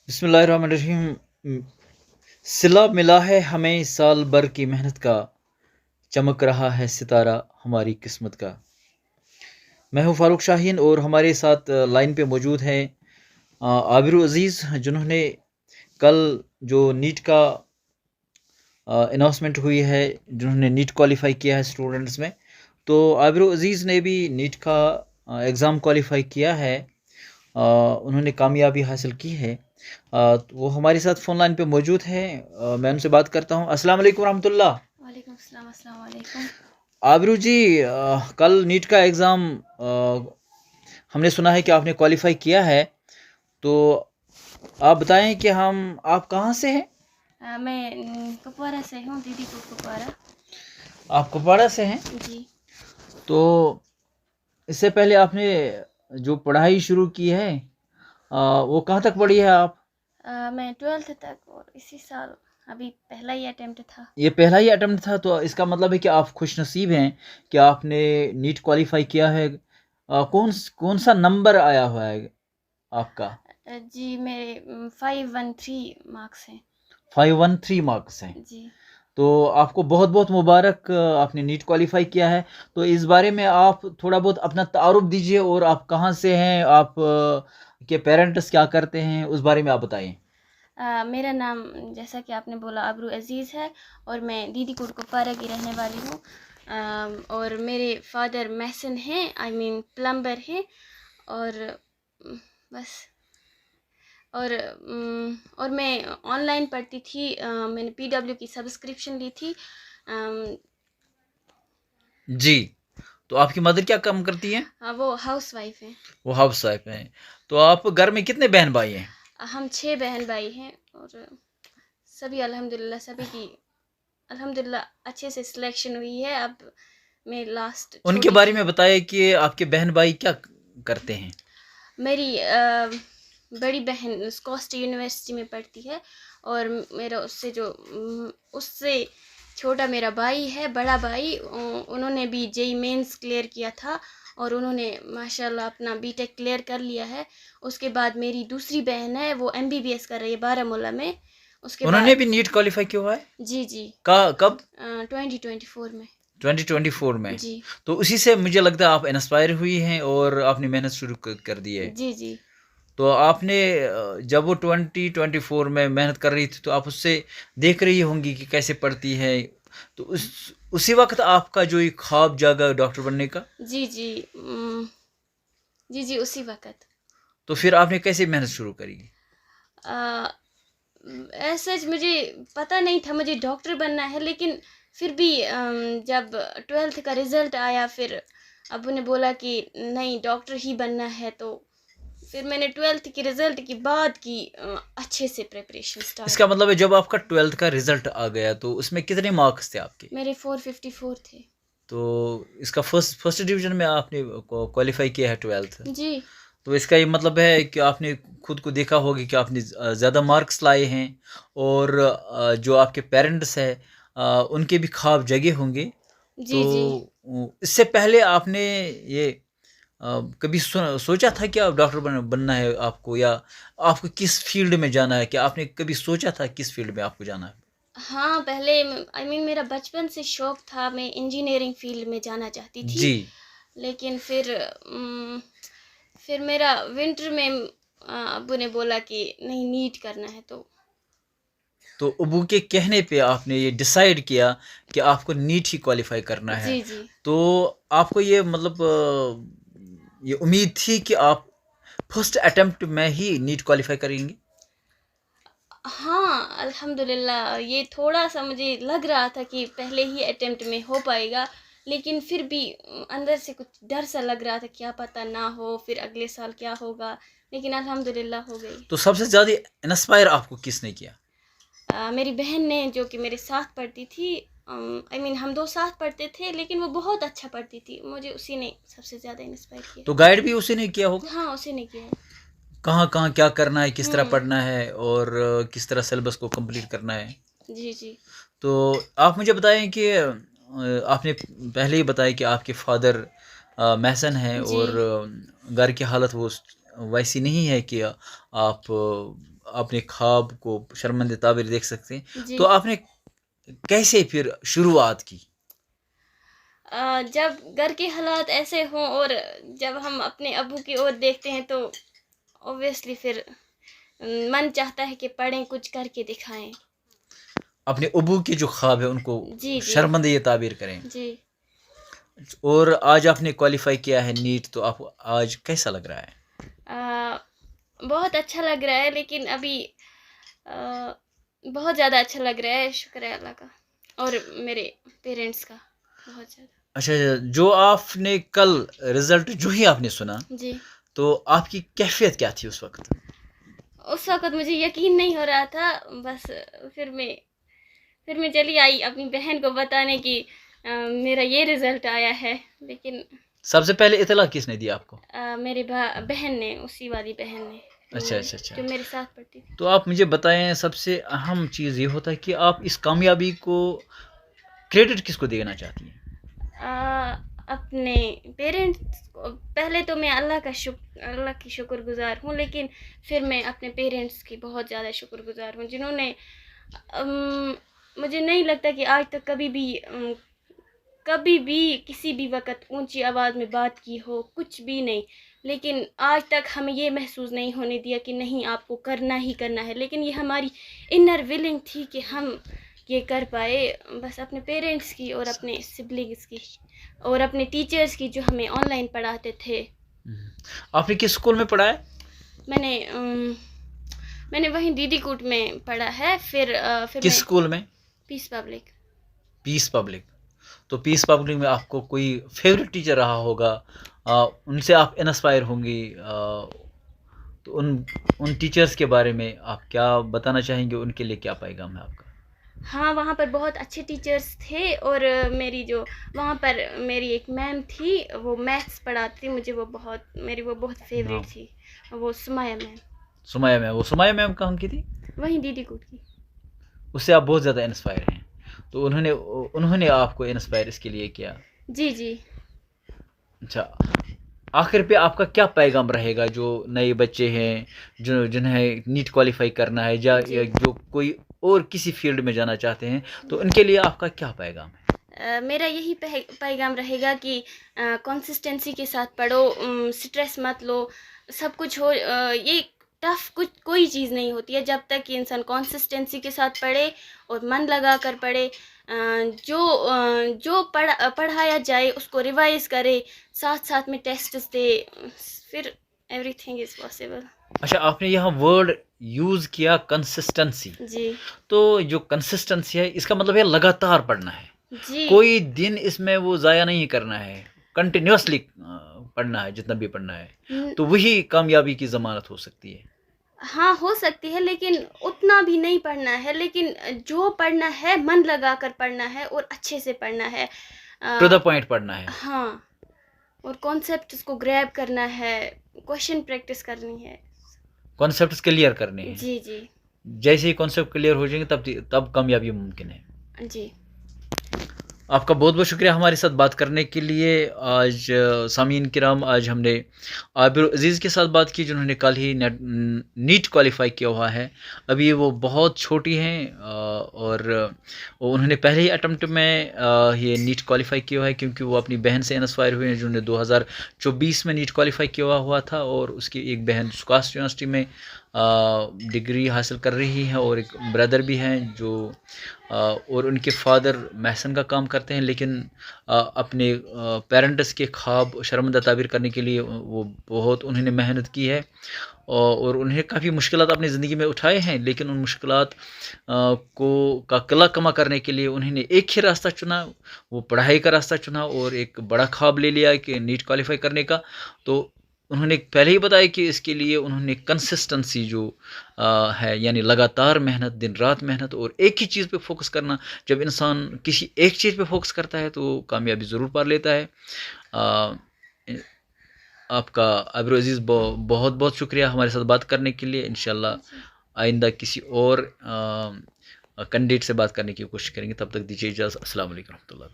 بسم اللہ الرحمن الرحیم۔ صلہ ملا ہے ہمیں سال بھر کی محنت کا، چمک رہا ہے ستارہ ہماری قسمت کا۔ میں ہوں فاروق شاہین اور ہمارے ساتھ لائن پہ موجود ہیں عابر عزیز، جنہوں نے کل جو نیٹ کا اناؤنسمنٹ ہوئی ہے، جنہوں نے نیٹ کوالیفائی کیا ہے اسٹوڈنٹس میں، تو عابر عزیز نے بھی نیٹ کا ایگزام کوالیفائی کیا ہے، انہوں نے کامیابی حاصل کی ہے۔ وہ ہمارے ساتھ فون لائن پہ موجود ہیں، میں ان سے بات کرتا ہوں۔ السلام علیکم ورحمۃ اللہ۔ وعلیکم السلام۔ السلام علیکم۔ عابرو جی، کل نیٹ کا ایگزام ہم نے سنا ہے کہ آپ نے کوالیفائی کیا ہے، تو آپ بتائیں کہ آپ کہاں سے ہیں؟ میں کپوارہ سے ہوں، دیدی کو کپوارہ۔ آپ کپواڑہ سے ہیں؟ جی۔ تو اس سے پہلے آپ نے جو پڑھائی شروع کی ہے وہ کہاں تک پڑھی ہے آپ؟ میں 12th تک، اور اسی سال ابھی پہلا ہی اٹیمپٹ تھا۔ یہ پہلا ہی اٹیمپٹ تھا، تو اس کا مطلب ہے کہ آپ خوش نصیب ہیں کہ آپ نے نیٹ کوالیفائی کیا ہے۔ کون سا نمبر آیا ہوا ہے آپ کا؟ جی، میرے 513 مارکس ہیں۔ 513 مارکس ہیں؟ جی۔ تو آپ کو بہت بہت مبارک، آپ نے نیٹ کوالیفائی کیا ہے۔ تو اس بارے میں آپ تھوڑا بہت اپنا تعارف دیجئے، اور آپ کہاں سے ہیں، آپ کے پیرنٹس کیا کرتے ہیں، اس بارے میں آپ بتائیں۔ میرا نام جیسا کہ آپ نے بولا عابر عزیز ہے، اور میں دیدی کوٹ کپوارہ کی رہنے والی ہوں، اور میرے فادر میسن ہیں، پلمبر ہیں، اور بس۔ اور میں آن لائن پڑھتی تھی، میں نے PW کی سبسکرپشن لی تھی۔ جی، تو آپ کی مدر کیا کام کرتی ہیں؟ وہ ہاؤس وائف ہیں۔ وہ ہاؤس وائف ہیں۔ تو آپ گھر میں کتنے بہن بھائی ہیں؟ ہم 6 بہن بھائی ہیں، اور سبھی الحمدللہ، سبھی کی الحمدللہ اچھے سے سلیکشن ہوئی ہے۔ اب میں لاسٹ ان کے بارے میں بتائیں کہ آپ کے بہن بھائی کیا کرتے ہیں؟ میری بڑی بہن اسکوسٹ یونیورسٹی میں پڑھتی ہے، اور میرا اس سے چھوٹا میرا بھائی ہے، بڑا بھائی، انہوں نے بھی JEE مینس کلیئر کیا تھا، اور انہوں نے ماشاءاللہ اپنا BTech کلیئر کر لیا ہے۔ اس کے بعد میری دوسری بہن ہے، وہ MBBS کر رہی ہے بارہمولہ میں۔ اس کے انہوں بعد نے بھی نیٹ کوالیفائی کیا ہوا ہے؟ جی جی، کب؟ 2024 میں۔ 2024 میں؟ جی تو اسی سے مجھے لگتا ہے آپ انسپائر ہوئی ہیں اور آپ نے محنت شروع کر دی ہے۔ جی جی۔ تو آپ نے جب وہ 2024 میں محنت کر رہی تھی، تو آپ اس سے دیکھ رہی ہوں گی کہ کیسے پڑھتی ہے، تو اسی وقت آپ کا جو ایک خواب جاگا ڈاکٹر بننے کا؟ جی جی جی جی، اسی وقت۔ تو پھر آپ نے کیسے محنت شروع کری؟ ایسا مجھے پتہ نہیں تھا مجھے ڈاکٹر بننا ہے، لیکن پھر بھی جب 12th کا رزلٹ آیا، پھر ابو نے بولا کہ نہیں ڈاکٹر ہی بننا ہے، تو پھر میں نے 12th کے رزلٹ کے بعد کی اچھے سے پریپریشن سٹارٹ۔ اس کا مطلب ہے جب آپ کا 12th کا رزلٹ آ گیا تو اس میں کتنے مارکس تھے آپ کے؟ میرے 454 تھے۔ تو اس کا فرسٹ ڈویژن میں آپ نے کوالیفائی کیا ہے 12th؟ جی۔ تو اس کا یہ مطلب ہے کہ آپ نے خود کو دیکھا ہوگا کہ آپ نے زیادہ مارکس لائے ہیں، اور جو آپ کے پیرنٹس ہیں ان کے بھی خواب جگے ہوں گے۔ تو جی جی۔ اس سے پہلے آپ نے یہ کبھی سوچا تھا کہ آپ ڈاکٹر بننا ہے آپ کو، یا آپ کو کس فیلڈ میں جانا ہے؟ کہ آپ نے کبھی سوچا تھا کس فیلڈ میں آپ کو جانا ہے؟ ہاں، پہلے میرا بچپن سے شوق تھا، میں انجینئرنگ فیلڈ میں جانا چاہتی تھی، جی۔ لیکن پھر میرا ونٹر میں ابو نے بولا کہ نہیں نیٹ کرنا ہے، تو ابو کے کہنے پہ آپ نے یہ ڈیسائیڈ کیا کہ آپ کو نیٹ ہی کوالیفائی کرنا ہے۔ جی جی۔ تو آپ کو یہ مطلب یہ امید تھی کہ آپ فرسٹ اٹیمپٹ میں ہی نیٹ کوالیفائی کریں گے؟ ہاں الحمدللہ، یہ تھوڑا سا مجھے لگ رہا تھا کہ پہلے ہی اٹیمپٹ میں ہو پائے گا، لیکن پھر بھی اندر سے کچھ ڈر سا لگ رہا تھا، کیا پتہ نہ ہو پھر اگلے سال کیا ہوگا، لیکن الحمدللہ ہو گئی۔ تو سب سے زیادہ انسپائر آپ کو کس نے کیا؟ میری بہن نے، جو کہ میرے ساتھ پڑھتی تھی، ہم دو ساتھ پڑھتے تھے، لیکن وہ بہت اچھا پڑھتی تھی، مجھے اسی نے سب سے زیادہ انسپائر کیا۔ تو گائیڈ بھی اسی نے کیا ہوگا؟ ہاں، اسی نے کیا۔ کہاں کہاں کیا کرنا ہے، کس طرح پڑھنا ہے، اور کس طرح سلیبس کو کمپلیٹ کرنا ہے؟ جی جی۔ تو آپ مجھے بتائیں کہ آپ نے پہلے ہی بتایا کہ آپ کے فادر محسن ہیں، جی اور گھر کی حالت وہ ویسی نہیں ہے کہ آپ اپنے خواب کو شرمندہ تعبیر دیکھ سکتے ہیں. جی. تو آپ نے کیسے پھر شروعات کی؟ جب گھر کے حالات ایسے ہوں اور جب ہم اپنے ابو کی اور دیکھتے ہیں تو اوبویسلی پھر من چاہتا ہے کہ پڑھیں، کچھ کر کے دکھائیں. اپنے ابو کے جو خواب ہے ان کو جی جی شرمندہ یہ تعبیر کریں. جی. اور آج آپ نے کوالیفائی کیا ہے نیٹ، تو آپ آج کیسا لگ رہا ہے؟ بہت اچھا لگ رہا ہے، لیکن ابھی بہت زیادہ اچھا لگ رہا ہے. شکر ہے اللہ کا اور میرے پیرنٹس کا بہت زیادہ. اچھا، جو آپ نے کل رزلٹ جو ہی آپ نے سنا، جی. تو آپ کی کیفیت کیا تھی اس وقت؟ اس وقت مجھے یقین نہیں ہو رہا تھا. بس پھر میں چلی آئی اپنی بہن کو بتانے کی میرا یہ رزلٹ آیا ہے. لیکن سب سے پہلے اطلاع کس نے دی آپ کو؟ میری بہن نے، اسی والی بہن نے. اچھا اچھا اچھا. جو میرے ساتھ پڑھتی تھی. تو آپ مجھے بتائیں، سب سے اہم چیز یہ ہوتا ہے کہ آپ اس کامیابی کو کریڈٹ کس کو دینا چاہتی ہیں؟ اپنے پیرنٹس کو. پہلے تو میں اللہ کی شکر گزار ہوں، لیکن پھر میں اپنے پیرنٹس کی بہت زیادہ شکر گزار ہوں، جنہوں نے مجھے نہیں لگتا کہ آج تک کبھی بھی کسی بھی وقت اونچی آواز میں بات کی ہو، کچھ بھی نہیں. لیکن آج تک ہمیں یہ محسوس نہیں ہونے دیا کہ نہیں آپ کو کرنا ہی کرنا ہے. لیکن یہ ہماری انر ولنگ تھی کہ ہم یہ کر پائے. بس اپنے پیرنٹس کی اور اپنے سبلنگس کی اور اپنے ٹیچرز کی جو ہمیں آن لائن پڑھاتے تھے. آپ نے کس اسکول میں پڑھا ہے؟ میں نے وہیں دیدی کوٹ میں پڑھا ہے. پھر کس اسکول میں؟ پیس پبلک. پیس پبلک. تو پیس پبلک میں آپ کو کوئی فیوریٹ ٹیچر رہا ہوگا، ان سے آپ انسپائر ہوں گی، تو ان ٹیچرز کے بارے میں آپ کیا بتانا چاہیں گے؟ ان کے لیے کیا پیغام ہے آپ کا؟ ہاں، وہاں پر بہت اچھے ٹیچرز تھے. اور وہاں پر میری ایک میم تھی، وہ میتھس پڑھاتی تھی. مجھے وہ بہت فیوریٹ تھی، وہ سمایہ میم. وہ سمایہ میم کہاں کی تھی؟ وہیں دیدی کوٹ کی. اس سے آپ بہت زیادہ انسپائر ہیں. تو انہوں نے آپ کو انسپائر اس کے لیے کیا؟ جی جی. اچھا، آخر پہ آپ کا کیا پیغام رہے گا جو نئے بچے ہیں، جنہیں نیٹ کوالیفائی کرنا ہے، یا جو کوئی اور کسی فیلڈ میں جانا چاہتے ہیں، تو ان کے لیے آپ کا کیا پیغام ہے؟ میرا یہی پیغام رہے گا کہ کنسسٹنسی کے ساتھ پڑھو، سٹریس مت لو. سب کچھ ہو، یہ ٹف کوئی چیز نہیں ہوتی ہے جب تک کہ انسان کنسسٹنسی کے ساتھ پڑھے اور من لگا کر پڑھے. جو پڑھایا جائے اس کو ریوائز کرے، ساتھ میں ٹیسٹس دے، پھر ایوری تھنگ از پاسبل. اچھا، آپ نے یہاں ورڈ یوز کیا کنسسٹنسی. جی. تو جو کنسسٹنسی ہے، اس کا مطلب ہے لگاتار پڑھنا ہے. جی. کوئی دن اس میں وہ ضائع نہیں کرنا ہے، کنٹینیوسلی پڑھنا ہے جتنا بھی پڑھنا ہے. تو وہی کامیابی کی ضمانت ہو سکتی ہے. ہاں، ہو سکتی ہے، لیکن اتنا بھی نہیں پڑھنا ہے. لیکن جو پڑھنا ہے من لگا کر پڑھنا ہے اور اچھے سے پڑھنا ہے. ٹو دا پوائنٹ پڑھنا ہے. ہاں، اور کانسیپٹس کو گریب کرنا ہے، کوشچن پریکٹس کرنی ہے، کانسیپٹس کلیئر کرنے ہیں. جی جی. جیسے ہی کانسیپٹ کلیئر ہو جائیں گے تب کامیابی ممکن ہے. جی. آپ کا بہت بہت شکریہ ہمارے ساتھ بات کرنے کے لیے. آج سامعین کرام، آج ہم نے عابر عزیز کے ساتھ بات کی، جنہوں نے کل ہی نیٹ کوالیفائی کیا ہوا ہے. ابھی وہ بہت چھوٹی ہیں، اور انہوں نے پہلے ہی اٹمپٹ میں یہ نیٹ کوالیفائی کیا ہوا ہے، کیونکہ وہ اپنی بہن سے انسپائر ہوئے ہیں، جنہوں نے 2024 میں نیٹ کوالیفائی کیا ہوا تھا. اور اس کی ایک بہن سکاسٹ یونیورسٹی میں ڈگری حاصل کر رہی ہے، اور ایک بردر بھی ہیں جو اور ان کے فادر محسن کا کام کرتے ہیں. لیکن اپنے پیرنٹس کے خواب شرمندہ تعبیر کرنے کے لیے وہ انہوں نے محنت کی ہے، اور انہیں کافی مشکلات اپنی زندگی میں اٹھائے ہیں. لیکن ان مشکلات کا قلع کما کرنے کے لیے انہوں نے ایک ہی راستہ چنا، وہ پڑھائی کا راستہ چنا، اور ایک بڑا خواب لے لیا کہ نیٹ کوالیفائی کرنے کا. تو انہوں نے پہلے ہی بتایا کہ اس کے لیے انہوں نے کنسسٹنسی جو ہے، یعنی لگاتار محنت، دن رات محنت، اور ایک ہی چیز پہ فوکس کرنا. جب انسان کسی ایک چیز پہ فوکس کرتا ہے تو کامیابی ضرور پا لیتا ہے. آپ کا عابر عزیز بہت بہت شکریہ ہمارے ساتھ بات کرنے کے لیے. انشاءاللہ آئندہ کسی اور کینڈیڈیٹ سے بات کرنے کی کوشش کریں گے. تب تک دیجیے اجازت. السلام علیکم ورحمۃ اللہ وبرکاتہ.